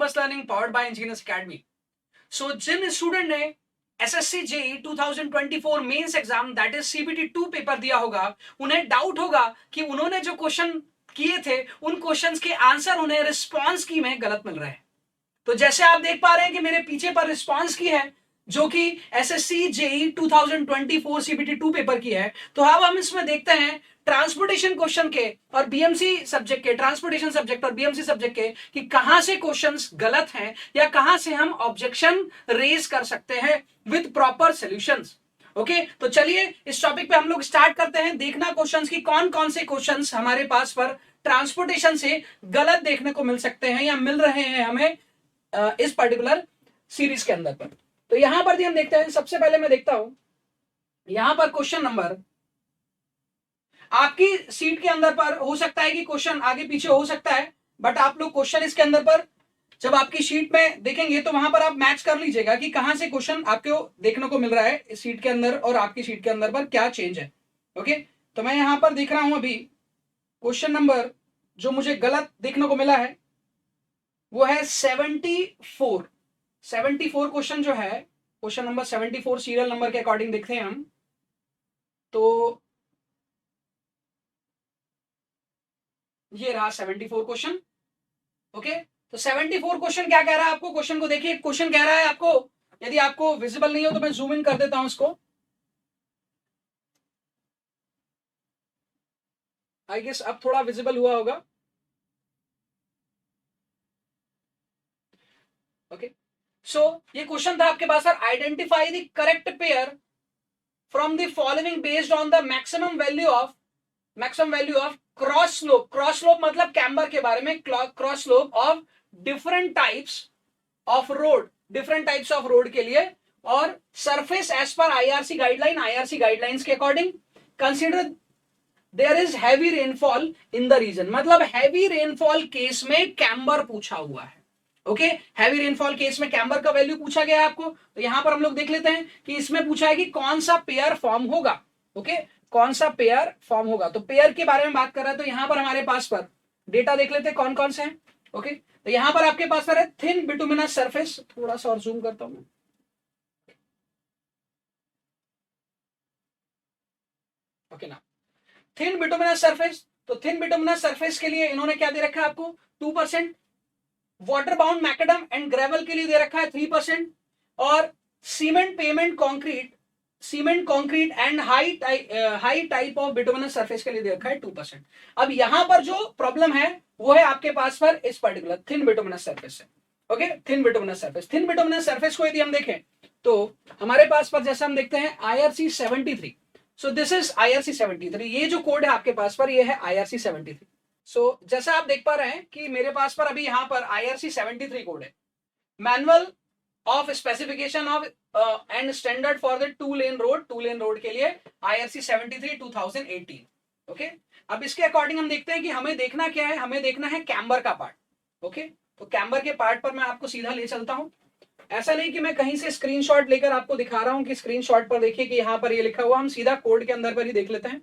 Campus learning powered by engineers academy. So जिन student ने SSC JE 2024 mains exam that is CBT 2 paper दिया होगा, उन्हें doubt होगा कि उन्होंने जो क्वेश्चन किए थे उन क्वेश्चंस के आंसर उन्हें रिस्पांस की में गलत मिल रहे हैं। तो जैसे आप देख पा रहे हैं कि मेरे पीछे पर रिस्पांस की है जो कि एसएससी जेई 2024 सीबीटी 2 पेपर की है। तो अब हम इसमें देखते हैं ट्रांसपोर्टेशन क्वेश्चन के और बीएमसी सब्जेक्ट के, ट्रांसपोर्टेशन सब्जेक्ट और बीएमसी सब्जेक्ट के, कि कहां से क्वेश्चंस गलत हैं या कहां से हम ऑब्जेक्शन रेज कर सकते हैं विद प्रॉपर सॉल्यूशंस। ओके, तो चलिए इस टॉपिक पे हम लोग स्टार्ट करते हैं देखना क्वेश्चंस की कौन कौन से क्वेश्चंस हमारे पास पर ट्रांसपोर्टेशन से गलत देखने को मिल सकते हैं या मिल रहे हैं हमें इस पर्टिकुलर सीरीज के अंदर पर। तो यहां पर भी हम देखते हैं, सबसे पहले मैं देखता हूं यहां पर क्वेश्चन नंबर, आपकी सीट के अंदर पर हो सकता है कि क्वेश्चन आगे पीछे हो सकता है, बट आप लोग क्वेश्चन इसके अंदर पर जब आपकी शीट में देखेंगे तो वहां पर आप मैच कर लीजिएगा कि कहां से क्वेश्चन आपको देखने को मिल रहा है इस सीट के अंदर और आपकी शीट के अंदर पर क्या चेंज है। ओके, तो मैं यहां पर देख रहा हूं अभी क्वेश्चन नंबर जो मुझे गलत देखने को मिला है वो है 74 क्वेश्चन जो है, क्वेश्चन नंबर 74 सीरियल नंबर के अकॉर्डिंग देखते हैं हम। तो ये रहा 74 क्वेश्चन। ओके, तो 74 क्वेश्चन क्या कह रहा है आपको, क्वेश्चन को देखिए। क्वेश्चन कह रहा है आपको, यदि आपको विजिबल नहीं हो तो मैं जूम इन कर देता हूं इसको। आई गेस अब थोड़ा विजिबल हुआ होगा। ओके, सो ये क्वेश्चन था आपके पास, sir identify the correct pair from the following based on the maximum value of cross slope. Cross slope मतलब कैम्बर के बारे में, cross slope of different types of road के लिए, और सरफेस एज पर आईआरसी गाइडलाइंस के according consider there is heavy rainfall in the region. मतलब हैवी रेनफॉल केस में कैम्बर पूछा हुआ है। ओके, हैवी रेनफॉल केस में कैम्बर का वैल्यू पूछा गया है आपको। तो यहां पर हम लोग देख लेते हैं कि इसमें पूछा है कि कौन सा पेयर फॉर्म होगा। ओके, कौन सा पेयर फॉर्म होगा, तो पेयर के बारे में बात कर रहा है। तो यहां पर हमारे पास पर डेटा देख लेते हैं कौन कौन से हैं। ओके, तो यहां पर आपके पास है थिन बिटुमिनस सरफेस, थोड़ा सा और जूम करता हूं मैं। ओके ना, थिन बिटुमिनस सरफेस, तो थिन बिटुमिनस सरफेस के लिए इन्होंने क्या दे रखा है आपको 2%, water bound macadam and gravel के लिए दे रखा है 3%, और cement concrete and high type of bituminous surface के लिए दे रखा है 2%। अब यहां पर जो प्रॉब्लम है वो है आपके पास पर इस पर्टिकुलर थिन बिटुमिनस सरफेस से। ओके, थिन बिटुमिनस सरफेस को यदि हम देखें तो हमारे पास पर जैसा हम देखते हैं IRC 73। So this is IRC 73, ये जो कोड है आपके पास पर ये है IRC 73। सो जैसा आप देख पा रहे हैं कि मेरे पास पर अभी यहां पर IRC 73 कोड है, manual of specification of and standard for the two lane road के लिए IRC 73 2018। ओके, अब इसके अकॉर्डिंग हम देखते हैं कि हमें देखना क्या है, हमें देखना है कैम्बर का पार्ट। ओके, तो कैम्बर के पार्ट पर मैं आपको सीधा ले चलता हूं। ऐसा नहीं कि मैं कहीं से स्क्रीनशॉट लेकर आपको दिखा रहा हूं कि स्क्रीनशॉट पर देखिए कि यहां पर ये लिखा हुआ, हम सीधा कोड के अंदर पर ही देख लेते हैं।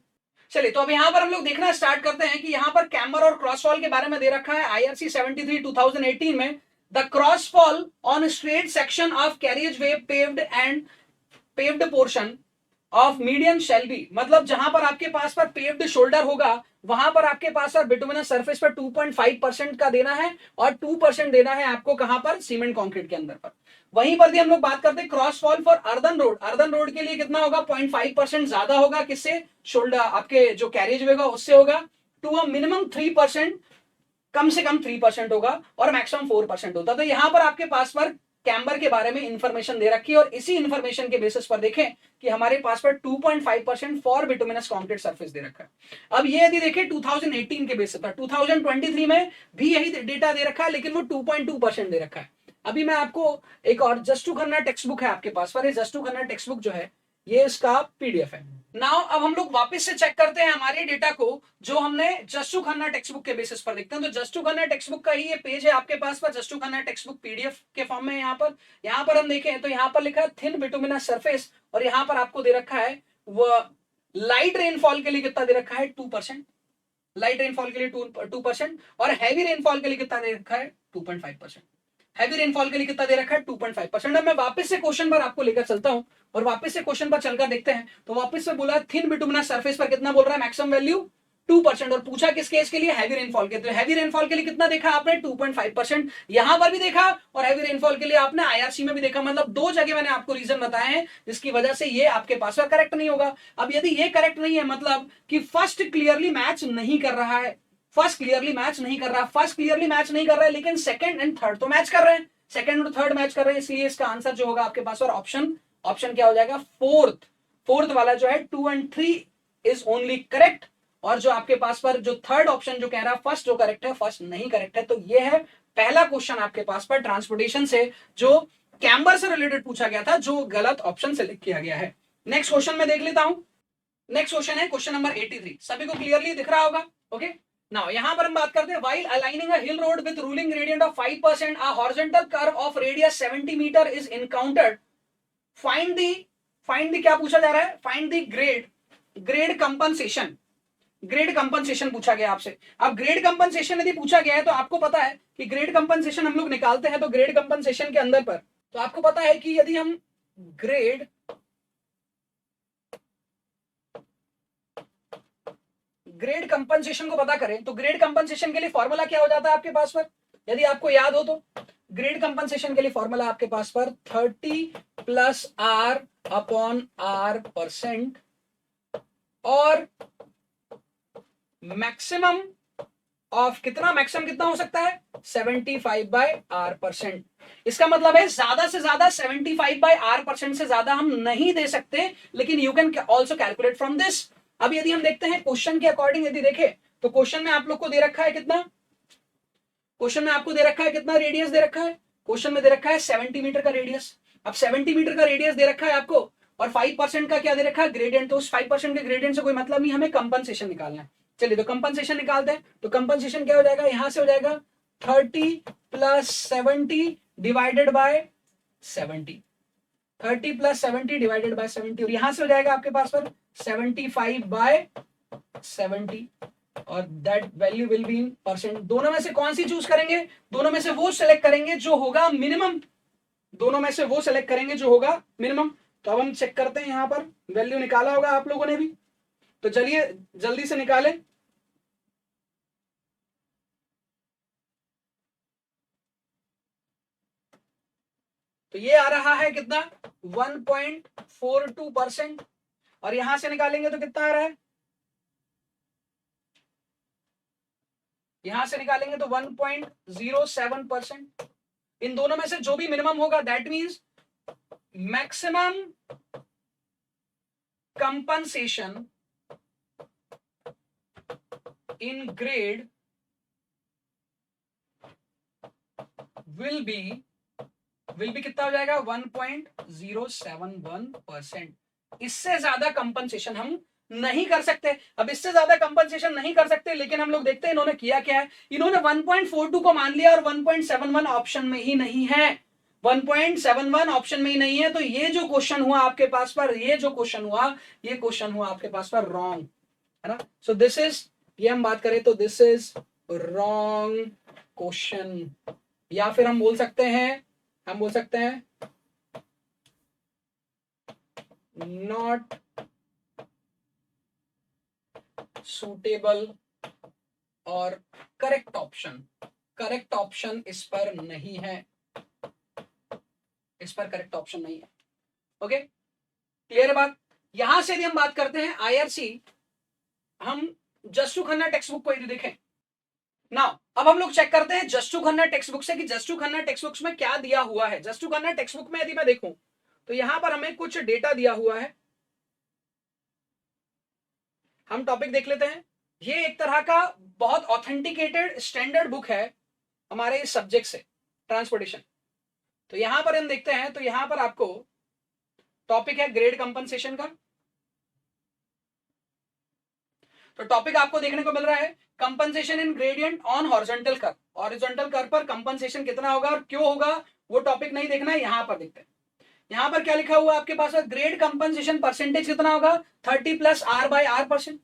चलिए, तो अब यहां पर हम लोग देखना स्टार्ट करते हैं कि यहां पर कैम्बर और क्रॉसफॉल के बारे में दे रखा है IRC 73 2018 में। The crossfall on straight section of carriageway paved portion of median shall be, मतलब जहां पर आपके पास पर पेव्ड शोल्डर होगा वहां पर आपके पास पर बिटुमिनस सरफेस पर 2.5% का देना है और 2% देना है आपको कहां पर, सीमेंट कंक्रीट के अंदर पर। वहीं पर भी हम लोग बात करते हैं cross fall for earthen road के लिए कितना होगा, 0.5% ज्यादा होगा, किससे, शोल्डर आपके जो कैरियज वे उससे होगा, टू अ मिनिमम 3%, कम से कम 3% होगा और मैक्सिमम 4% होता है। तो यहां पर आपके पास पर कैम्बर के बारे में इंफॉर्मेशन दे रखी है और इसी इंफॉर्मेशन के बेसिस पर देखें कि हमारे पास पर 2.5% फॉर बिटुमिनस कंक्रीट सरफेस दे रखा है। अब ये यदि देखें 2018 के बेसिस पर, 2023 में भी यही डेटा दे रखा है लेकिन वो 2.2% दे रखा है। अभी मैं आपको एक और जस्टू खन्ना टेक्स्ट बुक है आपके पास पर, जस्टू खन्ना टेक्स्ट बुक जो है ये इसका PDF है। नाउ अब हम लोग वापस से चेक करते हैं हमारे डेटा को जो हमने जस्टू खन्ना टेक्स्ट बुक के बेसिस पर देखते हैं। तो जस्टू खन्ना टेक्स्ट बुक का ही ये पेज है आपके पास पर, जस्टू खन्ना टेक्स्ट बुक PDF के फॉर्म में। यहाँ पर हम देखें तो यहाँ पर लिखा है थिन बिटुमिनस सरफेस, और यहाँ पर आपको दे रखा है वो लाइट रेनफॉल के लिए कितना दे रखा है 2%, लाइट रेनफॉल के लिए 2% और हैवी रेनफॉल के लिए कितना दे रखा है 2.5%। हैवी रेनफॉल के लिए कितना दे रखा है 2.5%। अब मैं वापस से क्वेश्चन पर आपको लेकर चलता हूं और वापस से क्वेश्चन पर चलकर देखते हैं। तो वापस से बोला थिन बिटुमिनस सरफेस पर कितना बोल रहा है मैक्सिमम वैल्यू 2%, और पूछा किस केस के लिए हैवी रेनफॉल के। तो हैवी रेनफॉल के लिए कितना देखा आपने 2.5%, यहां पर भी देखा और हैवी रेनफॉल के लिए आपने आईआरसी में भी देखा। मतलब दो जगह मैंने आपको रीजन बताए हैं जिसकी वजह से ये आपके पास में करेक्ट नहीं होगा। अब यदि ये करेक्ट नहीं है मतलब कि फर्स्ट क्लियरली मैच नहीं कर रहा है, फर्स्ट क्लियरली मैच नहीं कर रहा, फर्स्ट क्लियरली मैच नहीं कर रहा है, लेकिन सेकंड एंड थर्ड तो मैच कर रहे हैं, सेकंड और थर्ड मैच कर रहे हैं, इसलिए इसका आंसर जो होगा आपके पास और ऑप्शन ऑप्शन क्या हो जाएगा फोर्थ। फोर्थ वाला जो है 2 and 3 इज ओनली करेक्ट, और जो आपके पास पर जो थर्ड ऑप्शन जो कह रहा है फर्स्ट जो करेक्ट है फर्स्ट नहीं करेक्ट है। तो ये है पहला क्वेश्चन आपके पास पर ट्रांसपोर्टेशन से जो कैम्बर से रिलेटेड पूछा गया था, जो गलत ऑप्शन सेलेक्ट किया गया है। नेक्स्ट क्वेश्चन में देख लेता हूं। नेक्स्ट क्वेश्चन है क्वेश्चन नंबर 83, सभी को क्लियरली दिख रहा होगा। ओके नाउ यहां पर हम बात करते हैं while aligning a hill road with ruling gradient of 5%, a horizontal curve of radius 70 meter is encountered, find the क्या पूछा जा रहा है, find the grade compensation. Grade compensation पूछा गया आपसे। अब ग्रेड कंपनसेशन यदि पूछा गया है तो आपको पता है कि ग्रेड कंपनसेशन हम लोग निकालते हैं, तो ग्रेड कंपनसेशन के अंदर पर तो आपको पता है कि यदि हम ग्रेड कंपनसेशन को पता करें तो ग्रेड कंपनसेशन के लिए फॉर्मूला क्या हो जाता है आपके पास पर, यदि आपको याद हो तो ग्रेड कंपनसेशन के लिए फॉर्मूला आपके पास पर 30 plus R upon R percent और मैक्सिमम ऑफ कितना, मैक्सिमम कितना हो सकता है 75/r%। इसका मतलब है ज्यादा से ज्यादा 75/r% से ज्यादा हम नहीं दे सकते, लेकिन you can also calculate from this. अब यदि हम देखते हैं क्वेश्चन के अकॉर्डिंग यदि देखें तो क्वेश्चन में आप लोग को दे रखा है कितना, क्वेश्चन में आपको दे रखा है कितना रेडियस दे रखा है, क्वेश्चन में दे रखा है 70 मीटर का रेडियस। अब 70 मीटर का रेडियस दे रखा है आपको और 5% का क्या दे रखा है ग्रेडियंट, तो उस 5% के ग्रेडियंट से कोई मतलब नहीं, हमें कंपनसेशन निकालना है। चलिए तो कंपनसेशन निकालते हैं। तो कंपनसेशन क्या हो जाएगा, यहां से हो जाएगा 30 plus 70 divided by 70, 30 plus 70 divided by 70, और यहां से हो जाएगा आपके पास पर 75/70, और that value will be in percent. दोनों में से कौन सी चूज करेंगे, दोनों में से वो सिलेक्ट करेंगे जो होगा मिनिमम, दोनों में से वो सिलेक्ट करेंगे जो होगा मिनिमम। तो अब हम चेक करते हैं, यहां पर वैल्यू निकाला होगा आप लोगों ने भी, तो चलिए जल्दी से निकालें। तो ये आ रहा है कितना 1.42%, और यहां से निकालेंगे तो कितना आ रहा है, यहां से निकालेंगे तो 1.07%। इन दोनों में से जो भी मिनिमम होगा that means maximum compensation in grade will be कितना हो जाएगा 1.071%। इससे ज्यादा कंपनसेशन हम नहीं कर सकते। अब इससे ज्यादा कंपनसेशन नहीं कर सकते, लेकिन हम लोग देखते हैं इन्होंने किया क्या है, इन्होंने 1.42 को मान लिया और 1.71 ऑप्शन में ही नहीं है, 1.71 ऑप्शन में ही नहीं है। तो ये जो क्वेश्चन हुआ आपके पास पर, ये जो क्वेश्चन हुआ, ये क्वेश्चन हुआ आपके पास पर रॉन्ग, है ना। सो दिस इज, ये हम बात करें तो दिस इज रॉन्ग क्वेश्चन, या फिर हम बोल सकते हैं नॉट सुटेबल और करेक्ट ऑप्शन इस पर नहीं है, इस पर करेक्ट ऑप्शन नहीं है। ओके क्लियर है बात। यहां से यदि हम बात करते हैं आईआरसी, हम जस्टू खन्ना टेक्स्ट बुक को यदि देखें नाउ, अब हम लोग चेक करते हैं जस्टू खन्ना टेक्स्ट बुक से कि जस्टू खन्ना टेक्स्ट बुक्स में क्या दिया हुआ है। जस्टू खन्ना टेक्स्ट बुक में यदि मैं देखूं तो यहां पर हमें कुछ डेटा दिया हुआ है, हम टॉपिक देख लेते हैं। ये एक तरह का बहुत ऑथेंटिकेटेड स्टैंडर्ड बुक है हमारे इस सब्जेक्ट से, ट्रांसपोर्टेशन। तो यहां पर हम देखते हैं तो यहां पर आपको टॉपिक है ग्रेड कंपनसेशन का। तो टॉपिक आपको देखने को मिल रहा है compensation in gradient on horizontal curve. Horizontal curve पर कंपनसेशन कितना होगा और क्यों होगा वो टॉपिक नहीं देखना है, यहां पर देखते हैं। यहां पर क्या लिखा हुआ आपके पास, ग्रेड कंपनसेशन परसेंटेज कितना होगा 30 plus r/r%,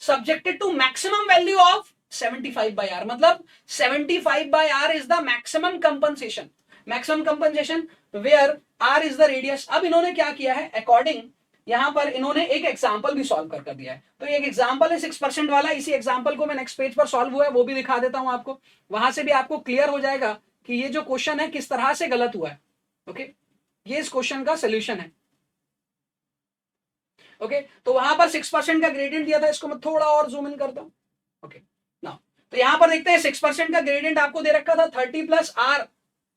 subjected to maximum value of 75/r, मतलब 75/r is the maximum compensation, maximum compensation where r is the radius. अब इन्होंने क्या किया है, अकॉर्डिंग यहां पर इन्होंने एक एग्जांपल भी सॉल्व कर दिया है। तो एक एग्जांपल है 6% वाला, इसी एग्जांपल को मैं नेक्स्ट पेज पर सॉल्व हुआ है वो भी दिखा देता हूं आपको, वहां से भी आपको क्लियर हो जाएगा कि ये जो क्वेश्चन है किस तरह से गलत हुआ है। ओके, ये इस क्वेश्चन का सोल्यूशन है। ओके, तो वहां पर 6% का ग्रेडियंट दिया था, इसको मैं थोड़ा और जूम इन करता हूं। ओके नाउ, तो यहां पर देखते हैं 6% का ग्रेडियंट आपको दे रखा था 30 प्लस r,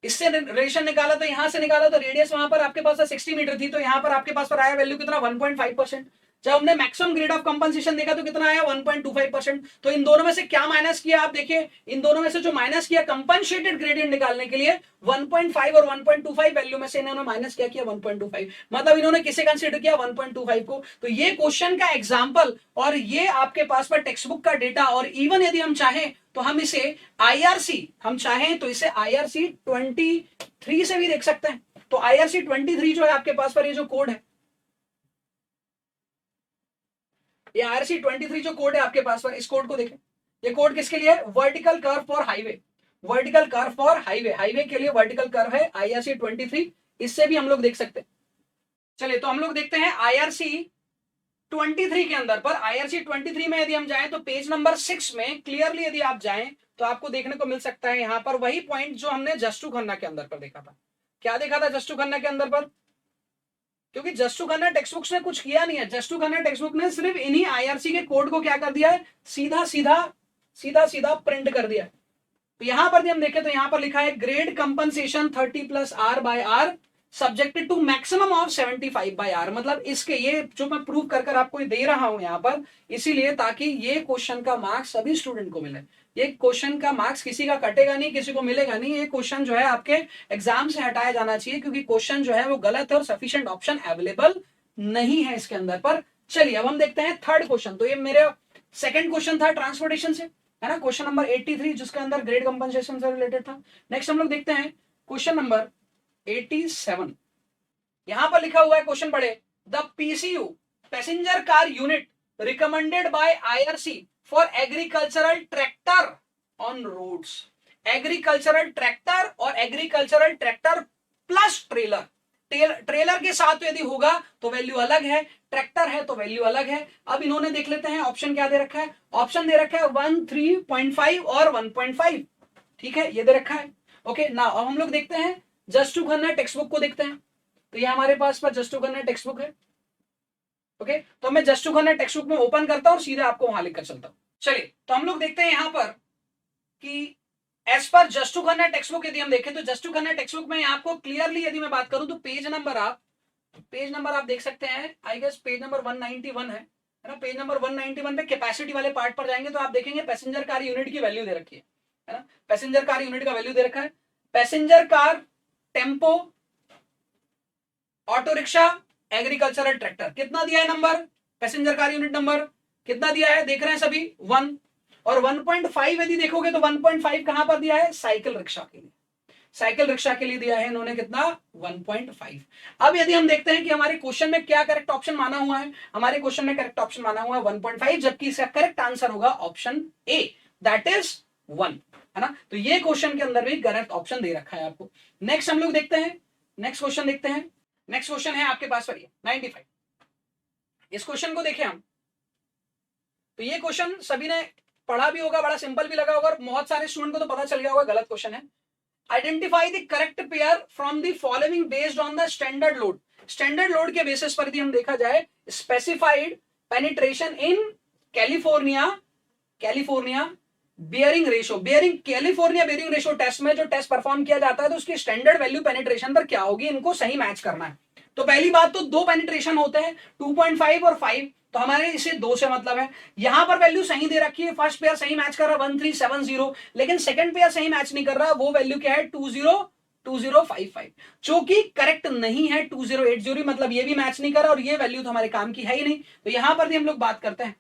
इससे रिलेशन निकाला तो यहां से निकाला तो रेडियस वहां पर आपके पास 60 मीटर थी, तो यहां पर आपके पास पर आया वैल्यू कितना 1.5%। जब हमने मैक्सिमम ग्रेड ऑफ कंपनसेशन देखा तो कितना आया 1.25%। तो इन दोनों में से क्या माइनस किया आप देखिए, इन दोनों में से जो माइनस किया कंपनसेटेड ग्रेडियंट निकालने के लिए 1.5 और 1.25 वैल्यू में से इन्होंने माइनस क्या किया 1.25, मतलब इन्होंने किसे कंसीडर किया 1.25 को। तो ये क्वेश्चन का एग्जांपल और ये आपके पास पर टेक्स्ट बुक का डेटा, और इवन यदि हम चाहें तो हम इसे आईआरसी, हम चाहें तो इसे आईआरसी 23 से भी देख सकते हैं। तो आईआरसी 23 जो है आपके पास पर ये जो कोड है, ये आईआरसी 23 जो कोड है आपके पास पर, इस कोड को देखें। ये कोड किसके लिए है, vertical curve for highway, vertical curve for highway, highway के लिए वर्टिकल कर्व है आईआरसी 23, इससे भी हम लोग देख सकते हैं। चलिए तो हम लोग देखते हैं आईआरसी 23 के अंदर पर, आईआरसी 23 में यदि हम जाएं तो पेज नंबर 6 में क्लियरली यदि आप जाएं तो आपको देखने को मिल सकता है यहां पर वही पॉइंट जो हमने जस्टू खन्ना के अंदर पर देखा था। क्या देखा था जस्टू खन्ना के अंदर पर, क्योंकि जस्टू खन्ना टेक्स्ट बुक्स ने कुछ किया नहीं है, जस्टू खन्ना टेक्स्ट बुक ने सिर्फ इन्हीं आईआरसी के कोड को क्या कर दिया है, सीधा सीधा सीधा सीधा प्रिंट कर दिया है। तो यहां पर हम देखें तो यहां पर लिखा है grade compensation 30 plus r by r subjected to maximum of 75/r, मतलब इसके ये जो मैं प्रूव कर कर आपको दे रहा हूं यहां पर, इसीलिए ताकि ये क्वेश्चन का मार्क्स सभी स्टूडेंट को मिले। ये क्वेश्चन का मार्क्स किसी का कटेगा नहीं, किसी को मिलेगा नहीं, ये क्वेश्चन जो है आपके एग्जाम से हटाया जाना चाहिए, क्योंकि क्वेश्चन जो है वो गलत है और सफिशिएंट ऑप्शन अवेलेबल नहीं है इसके अंदर पर। चलिए अब हम देखते हैं थर्ड क्वेश्चन। तो ये मेरे सेकंड क्वेश्चन था ट्रांसपोर्टेशन से, है ना, क्वेश्चन नंबर 83 जिसके अंदर ग्रेड कंपनसेशन से रिलेटेड था। नेक्स्ट हम लोग देखते हैं क्वेश्चन नंबर 87। यहां पर लिखा हुआ है क्वेश्चन पढ़े, the PCU passenger car unit recommended by IRC for agricultural tractor on roads, agricultural tractor और agricultural tractor plus trailer, trailer के साथ यदि होगा तो वैल्यू अलग है, ट्रैक्टर है तो वैल्यू अलग है। अब इन्होंने देख लेते हैं ऑप्शन क्या दे रखा है, ऑप्शन दे रखा है 1, 3.5 और 1.5, ठीक है ये दे रखा है। ओके ना, अब हम लोग देखते हैं जस्टू खन्ना टेक्स्ट बुक को देखते हैं। तो ये हमारे पास पर जस्टू खन्ना टेक्स्ट बुक है। ओके, तो मैं जस्टू खन्ना टेक्स्ट बुक में ओपन करता हूं और सीधे आपको वहां लेकर चलता हूं। चलिए तो हम लोग देखते हैं यहां पर कि as per जस्टू Khanna text book यदि हम देखें तो जस्टू खन्ना टेक्स्ट बुक में आपको क्लियरली यदि मैं बात करूं तो पेज नंबर आप देख सकते हैं, आई गेस पेज नंबर 191 है ना। पेज नंबर 191 पे कैपेसिटी वाले पार्ट पर जाएंगे तो आप देखेंगे पैसेंजर कार यूनिट की वैल्यू दे रखी है ना, पैसेंजर कार यूनिट का वैल्यू दे रखा है, passenger car, tempo, auto rickshaw, agricultural tractor, कितना दिया है number, passenger car unit number कितना दिया है, देख रहे हैं सभी 1, और 1.5 यदि देखोगे तो 1.5 कहां पर दिया है, साइकिल रिक्शा के लिए, साइकिल रिक्शा के लिए दिया है इन्होंने कितना 1.5। अब यदि हम देखते हैं कि हमारे क्वेश्चन में क्या करेक्ट ऑप्शन माना हुआ है, हमारे क्वेश्चन में करेक्ट ऑप्शन माना हुआ है 1.5, जबकि इसका करेक्ट आंसर होगा ऑप्शन ए, दैट इज 1, है ना। तो ये क्वेश्चन के अंदर भी करेक्ट ऑप्शन दे रखा है आपको। नेक्स्ट हम लोग देखते हैं, नेक्स्ट क्वेश्चन देखते हैं। नेक्स्ट क्वेश्चन है आपके पास पर 95। इस क्वेश्चन को देखें हम, तो ये क्वेश्चन सभी ने पढ़ा भी होगा, बड़ा सिंपल भी लगा होगा, और बहुत सारे स्टूडेंट को तो पता चल गया होगा गलत क्वेश्चन है। Identify the correct pair from the following based on the standard load, standard load के बेसिस पर यदि हम देखा जाए specified penetration in California, California bearing ratio, bearing California bearing ratio test में जो टेस्ट परफॉर्म किया जाता है तो उसकी स्टैंडर्ड वैल्यू पेनिट्रेशन पर क्या होगी, इनको सही मैच करना है। तो पहली बात तो दो पेनिट्रेशन होते हैं 2.5 और 5, तो हमारे इसे 2 से मतलब है। यहां पर वैल्यू सही दे रखी है, फर्स्ट पेयर सही मैच कर रहा है 1370, लेकिन सेकंड पेयर सही मैच नहीं कर रहा, वो वैल्यू क्या है 2055, जो कि करेक्ट नहीं है। 2080 मतलब ये भी मैच नहीं कर रहा और ये वैल्यू तो हमारे काम की है ही नहीं। तो यहां पर भी हम लोग बात करते हैं,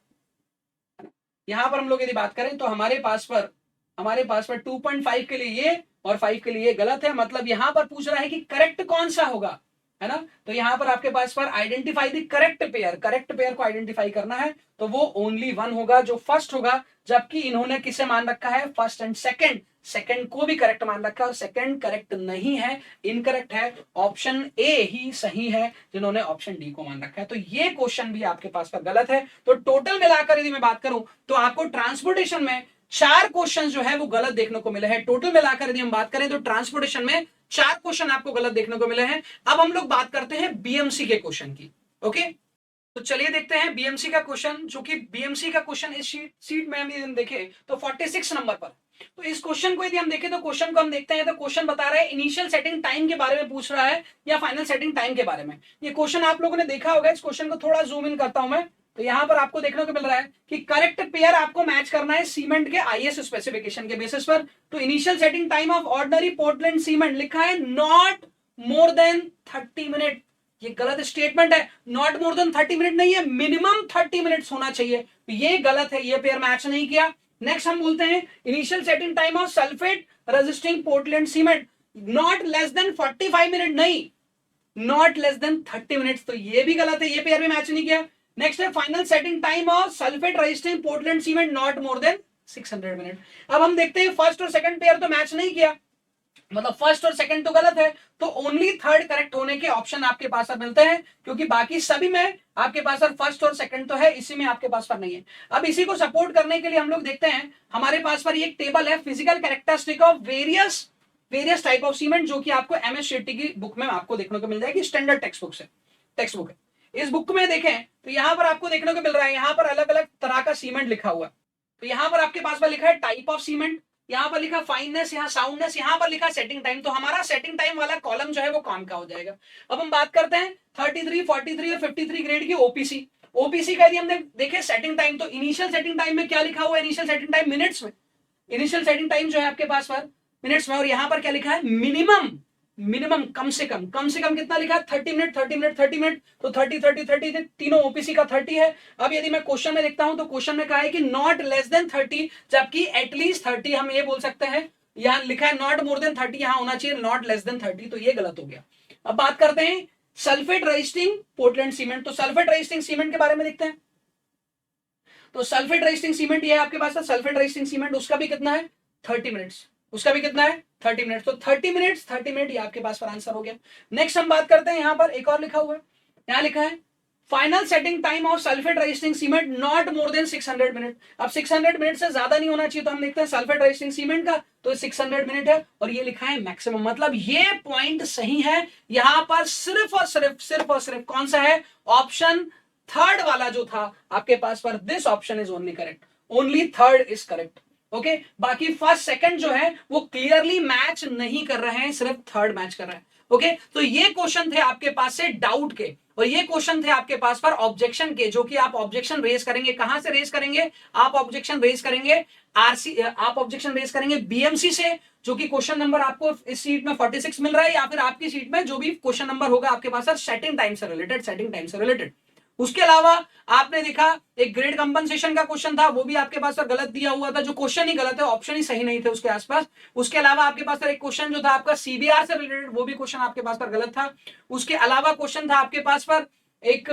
यहां पर हम लोग यदि बात करें तो हमारे पास पर 2.5 के लिए ये और 5 के लिए ये गलत है, मतलब यहां पर पूछ रहा है कि करेक्ट कौन सा होगा, है ना। तो यहाँ पर आपके पास पर आइडेंटिफाई द करेक्ट पेयर को आइडेंटिफाई करना है, तो वो ओनली वन होगा जो फर्स्ट होगा, जबकि इन्होंने किसे मान रखा है, फर्स्ट एंड सेकंड को भी करेक्ट मान रखा है, और सेकंड करेक्ट नहीं है, इनकरेक्ट है, ऑप्शन ए ही सही है जिन्होंने ऑप्शन डी को मान रखा है। तो ये क्वेश्चन भी आपके पास पर गलत है। तो टोटल मिलाकर यदि मैं बात करूं तो आपको ट्रांसपोर्टेशन में 4 क्वेश्चन जो है वो गलत देखने को मिले हैं। टोटल मिलाकर यदि हम बात करें तो ट्रांसपोर्टेशन में 4 क्वेश्चन आपको गलत देखने को मिले हैं। अब हम लोग बात करते हैं बीएमसी के क्वेश्चन की। ओके, तो चलिए देखते हैं बीएमसी का क्वेश्चन, जो कि बीएमसी का क्वेश्चन इस सीट में हम देखें तो 46 नंबर पर। तो इस क्वेश्चन को यदि हम देखें तो क्वेश्चन को हम देखते हैं तो क्वेश्चन बता रहा है इनिशियल सेटिंग टाइम के बारे में पूछ रहा है या फाइनल सेटिंग टाइम के बारे में। ये क्वेश्चन आप लोगों ने देखा होगा। इस क्वेश्चन को थोड़ा जूम इन करता हूं मैं, तो यहां पर आपको देखने को मिल रहा है कि करेक्ट पेयर आपको मैच करना है सीमेंट के आईएस स्पेसिफिकेशन के बेसिस पर। तो initial setting time of ordinary Portland cement लिखा है नॉट मोर देन 30 मिनट। ये गलत स्टेटमेंट है, नॉट मोर देन 30 मिनट नहीं है, मिनिमम 30 मिनट्स होना चाहिए। तो ये गलत है, ये पेयर मैच नहीं किया। नेक्स्ट हम बोलते हैं initial setting time of sulphate resisting Portland cement not less than 45 minute, नहीं, नॉट लेस देन 30 मिनट्स। तो ये भी गलत है, ये पेयर भी मैच नहीं किया। नेक्स्ट है final setting time of sulphate resisting Portland cement not more than 600 minute. अब हम देखते हैं फर्स्ट और सेकंड पेयर तो मैच नहीं किया, मतलब फर्स्ट और सेकंड तो गलत है, तो ओनली थर्ड करेक्ट होने के ऑप्शन आपके पास अब मिलते हैं, क्योंकि बाकी सभी में आपके पास फर्स्ट और सेकंड तो है, इसी में आपके पास पर नहीं है। अब इसी को सपोर्ट करने के लिए हम लोग देखते हैं हमारे पास पर एक टेबल है physical characteristic of various type of cement, जो कि आपको एमएस शेट्टी की बुक में आपको देखने को मिल जाएगी, स्टैंडर्ड टेक्स्ट बुक है। इस बुक में देखें तो यहां पर आपको देखने को मिल रहा है, यहां पर अलग अलग तरह का सीमेंट लिखा हुआ है। तो यहां पर आपके पास पर लिखा है टाइप ऑफ सीमेंट, यहां पर लिखा फाइननेस, यहां साउंडनेस, यहां पर लिखा सेटिंग टाइम। तो हमारा सेटिंग टाइम वाला कॉलम जो है वो काम का हो जाएगा। अब हम बात करते हैं 33, 43 और 53 ग्रेड की ओपीसी का यदि हमने देखे सेटिंग टाइम, तो इनिशियल सेटिंग टाइम में क्या लिखा हुआ है, इनिशियल सेटिंग टाइम मिनट्स में, इनिशियल सेटिंग टाइम जो है आपके पास पर मिनट्स में, और यहां पर क्या लिखा है मिनिमम कम से कम कितना लिखा है 30 मिनट। तो 30 तीनों ओपीसी का 30 है। अब यदि मैं क्वेश्चन में देखता हूं तो क्वेश्चन में कहा है कि नॉट लेस देन 30, जबकि एटलीस्ट 30 हम ये बोल सकते हैं। यहां लिखा है नॉट मोर देन 30, यहां होना चाहिए नॉट लेस देन 30, तो ये गलत हो गया। अब बात करते हैं सल्फेट रेजिस्टिंग पोर्टलैंड सीमेंट। तो सल्फेट रेजिस्टिंग सीमेंट के बारे में देखते हैं। तो सल्फेट रेजिस्टिंग सीमेंट ये है आपके पास, सल्फेट रेजिस्टिंग सीमेंट, उसका भी कितना है 30 मिनट्स, उसका भी कितना है 30 मिनट। तो 30 मिनट ये आपके पास पर आंसर हो गया। नेक्स्ट हम बात करते हैं, यहां पर एक और लिखा हुआ है, यहां लिखा है final setting time of sulphate resisting cement not more than 600 minute. अब 600 मिनट से ज्यादा नहीं होना चाहिए, तो हम देखते हैं सल्फेट रेजिस्टिंग सीमेंट का, तो 600 मिनट है, और ये लिखा है मैक्सिमम, मतलब ये पॉइंट सही है। यहां पर सिर्फ और सिर्फ कौन सा है, ऑप्शन थर्ड वाला जो था आपके पास पर, this option is only correct, only third is correct. Okay, बाकी फर्स्ट सेकंड जो है वो क्लियरली मैच नहीं कर रहे हैं, सिर्फ थर्ड मैच कर रहे हैं। ओके, तो ये क्वेश्चन थे आपके पास से डाउट के, और ये क्वेश्चन थे आपके पास पर ऑब्जेक्शन के, जो कि आप ऑब्जेक्शन रेज करेंगे। कहां से रेज करेंगे, आप ऑब्जेक्शन रेज करेंगे आप ऑब्जेक्शन रेज करेंगे बीएमसी से, जो कि क्वेश्चन नंबर आपको इस सीट में 46 मिल रहा है, या फिर आपकी सीट में जो भी क्वेश्चन नंबर होगा आपके पास सेटिंग टाइम से रिलेटेड। उसके अलावा आपने देखा एक ग्रेड कंपनसेशन का क्वेश्चन था, वो भी आपके पास गलत दिया हुआ था, जो क्वेश्चन ही गलत है, ऑप्शन ही सही नहीं थे उसके आसपास। उसके अलावा आपके पास एक क्वेश्चन जो था आपका सीबीआर से रिलेटेड, वो भी क्वेश्चन आपके पास गलत था। उसके अलावा क्वेश्चन था आपके पास पर एक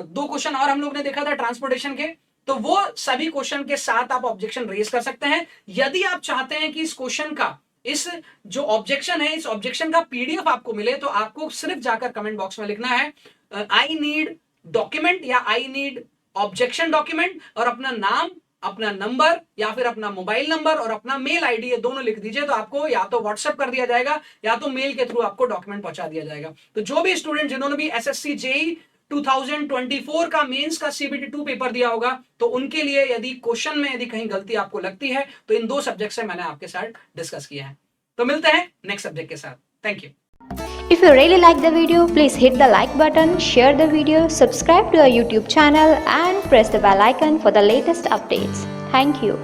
2 क्वेश्चन और हम लोग ने देखा था ट्रांसपोर्टेशन के, तो वो सभी क्वेश्चन के साथ आप ऑब्जेक्शन रेज कर सकते हैं। यदि आप चाहते हैं कि इस क्वेश्चन का, इस जो ऑब्जेक्शन है, इस ऑब्जेक्शन का पीडीएफ आपको मिले, तो आपको सिर्फ जाकर कमेंट बॉक्स में लिखना है आई नीड डॉक्यूमेंट या आई नीड ऑब्जेक्शन डॉक्यूमेंट, और अपना नाम, अपना नंबर या फिर अपना मोबाइल नंबर और अपना मेल आईडी, ये दोनों लिख दीजिए, तो आपको या तो व्हाट्सएप कर दिया जाएगा या तो मेल के थ्रू आपको डॉक्यूमेंट पहुंचा दिया जाएगा। तो जो भी स्टूडेंट जिन्होंने भी एसएससी जेईई 2024 का मेंस का सीबीटी 2 पेपर दिया होगा, तो उनके लिए यदि क्वेश्चन में यदि कहीं गलती आपको लगती है, तो इन 2 सब्जेक्ट से मैंने आपके साथ डिस्कस किया है। तो मिलते हैं नेक्स्ट सब्जेक्ट के साथ। Thank you. If you really like the video, please hit the like button, share the video, subscribe to our YouTube channel and press the bell icon for the latest updates. Thank you.